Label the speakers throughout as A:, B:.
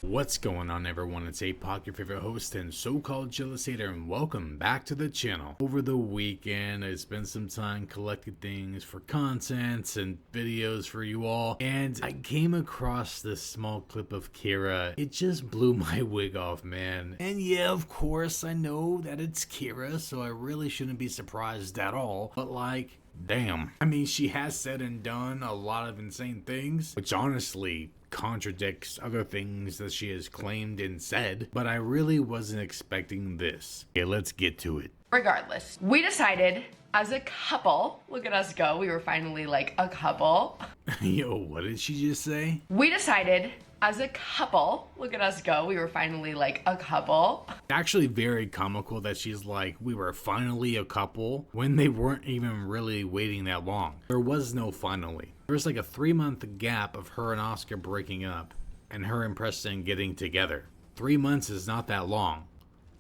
A: What's going on, everyone? It's Apoc, your favorite host and so-called jealous hater, and welcome back to the channel. Over the weekend, I spent some time collecting things for content and videos for you all, and I came across this small clip of Kyra. It just blew my wig off, man. And yeah, of course, I know that it's Kyra, so I really shouldn't be surprised at all, but like, damn. I mean, she has said and done a lot of insane things, which honestly contradicts other things that she has claimed and said, but I really wasn't expecting this. Okay, let's get to it.
B: Regardless, we decided as a couple, look at us go, we were finally like a couple.
A: Yo, what did she just say?
B: We decided as a couple, look at us go, we were finally like a couple.
A: Actually very comical that she's like, we were finally a couple, when they weren't even really waiting that long. There was no finally. There was like a 3-month gap of her and Oscar breaking up and her and Preston getting together. 3 months is not that long.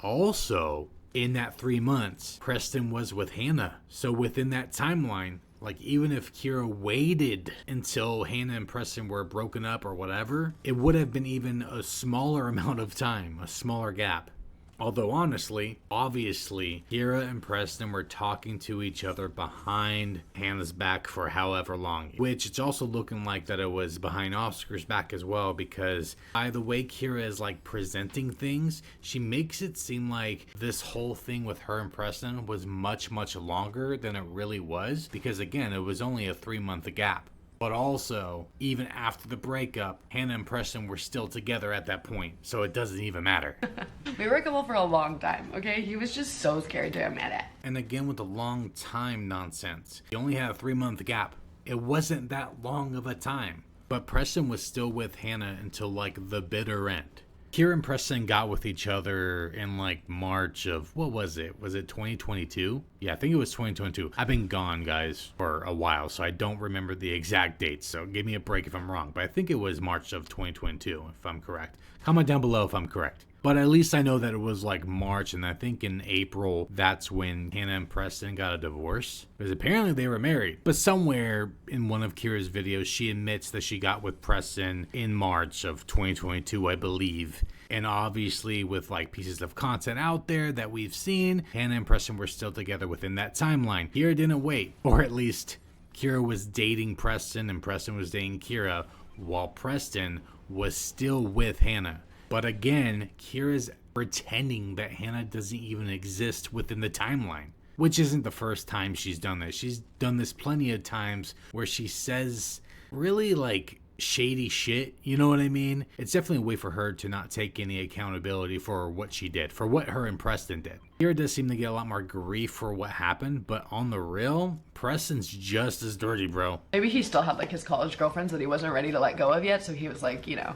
A: Also, in that 3 months, Preston was with Hannah. So within that timeline, like even if Kyra waited until Hannah and Preston were broken up or whatever, it would have been even a smaller amount of time, a smaller gap. Although honestly, obviously, Kyra and Preston were talking to each other behind Hannah's back for however long. Which it's also looking like that it was behind Oscar's back as well, because by the way Kyra is like presenting things, she makes it seem like this whole thing with her and Preston was much longer than it really was. Because again, it was only a 3-month gap. But also, even after the breakup, Hannah and Preston were still together at that point, so it doesn't even matter.
B: We were a couple for a long time, okay? He was just so scared to admit it.
A: And again with the long time nonsense. He only had a 3-month gap. It wasn't that long of a time. But Preston was still with Hannah until like the bitter end. Kyra and Preston got with each other in like March of, what was it? Was it 2022? Yeah, I think it was 2022. I've been gone, guys, for a while, so I don't remember the exact dates. So give me a break if I'm wrong. But I think it was March of 2022, if I'm correct. Comment down below if I'm correct. But at least I know that it was like March, and I think in April, that's when Hannah and Preston got a divorce. Because apparently they were married. But somewhere in one of Kyra's videos, she admits that she got with Preston in March of 2022, I believe. And obviously with like pieces of content out there that we've seen, Hannah and Preston were still together within that timeline. Kyra didn't wait, or at least Kyra was dating Preston and Preston was dating Kyra, while Preston was still with Hannah. But again, Kyra's pretending that Hannah doesn't even exist within the timeline. Which isn't the first time she's done this. She's done this plenty of times where she says really like shady shit, you know what I mean? It's definitely a way for her to not take any accountability for what she did, for what her and Preston did. Kyra does seem to get a lot more grief for what happened, but on the real, Preston's just as dirty, bro.
B: Maybe he still had like his college girlfriends that he wasn't ready to let go of yet, so he was like, you know.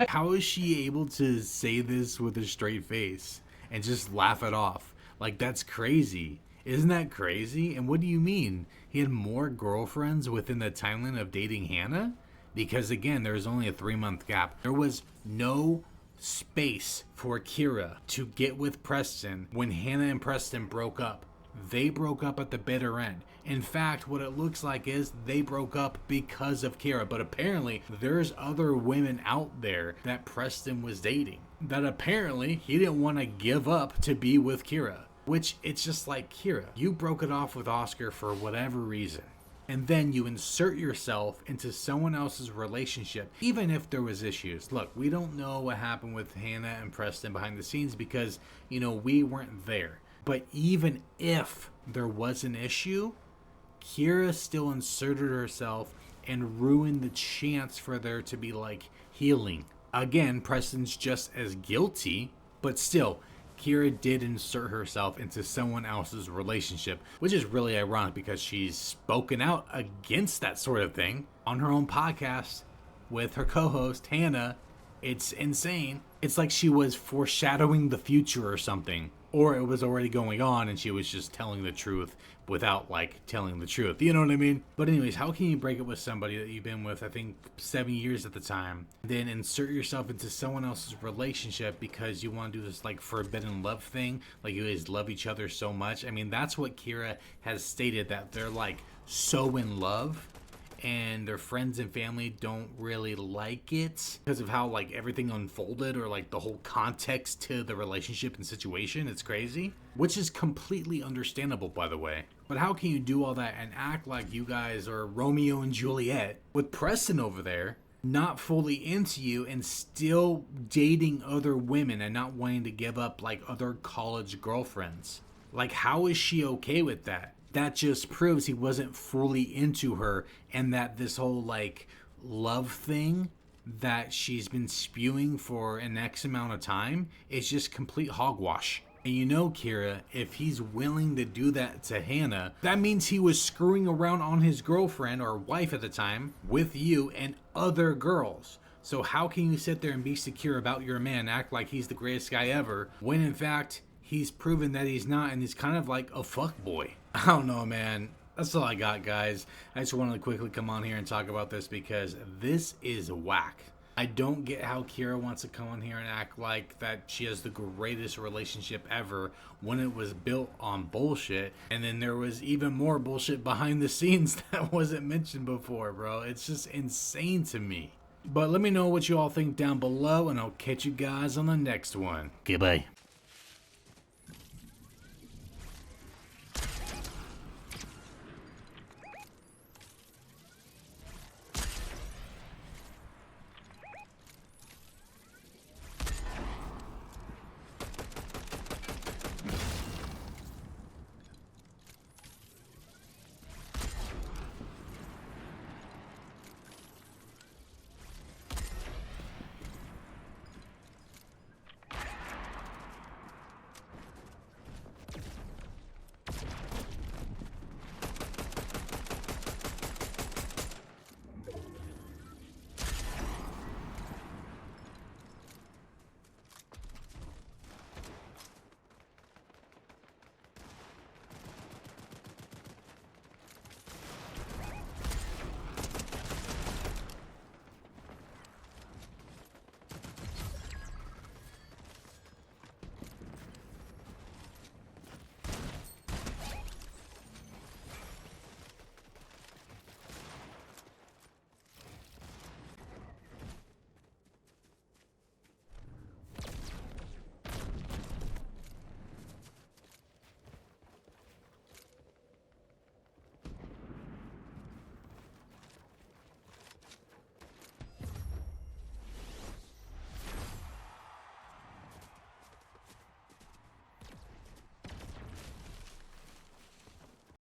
A: How is she able to say this with a straight face and just laugh it off? Like, that's crazy. Isn't that crazy? And what do you mean? He had more girlfriends within the timeline of dating Hannah? Because again, there's only a 3-month gap. There was no space for Kyra to get with Preston when Hannah and Preston broke up. They broke up at the bitter end. In fact, what it looks like is they broke up because of Kyra. But apparently, there's other women out there that Preston was dating that apparently he didn't want to give up to be with Kyra. Which, it's just like, Kyra, you broke it off with Oscar for whatever reason. And then you insert yourself into someone else's relationship, even if there was issues. Look, we don't know what happened with Hannah and Preston behind the scenes because, you know, we weren't there. But even if there was an issue, Kyra still inserted herself and ruined the chance for there to be like healing. Again, Preston's just as guilty, but still, Kyra did insert herself into someone else's relationship, which is really ironic because she's spoken out against that sort of thing on her own podcast with her co-host Hannah. It's insane. It's like she was foreshadowing the future or something. Or it was already going on and she was just telling the truth without like telling the truth. You know what I mean? But anyways, how can you break up with somebody that you've been with, I think 7 years at the time, then insert yourself into someone else's relationship because you want to do this like forbidden love thing? Like you guys love each other so much. I mean, that's what Kyra has stated, that they're like so in love and their friends and family don't really like it because of how like everything unfolded, or like the whole context to the relationship and situation. It's crazy, which is completely understandable, by the way. But how can you do all that and act like you guys are Romeo and Juliet with Preston over there not fully into you and still dating other women and not wanting to give up like other college girlfriends? Like, how is she okay with that? That just proves he wasn't fully into her, and that this whole like love thing that she's been spewing for an X amount of time is just complete hogwash. And you know, Kyra, if he's willing to do that to Hannah, that means he was screwing around on his girlfriend or wife at the time with you and other girls. So how can you sit there and be secure about your man, act like he's the greatest guy ever, when in fact he's proven that he's not, and he's kind of like a fuckboy? I don't know, man. That's all I got, guys. I just wanted to quickly come on here and talk about this because this is whack. I don't get how Kyra wants to come on here and act like that she has the greatest relationship ever when it was built on bullshit. And then there was even more bullshit behind the scenes that wasn't mentioned before, bro. It's just insane to me. But let me know what you all think down below, and I'll catch you guys on the next one. Okay, bye.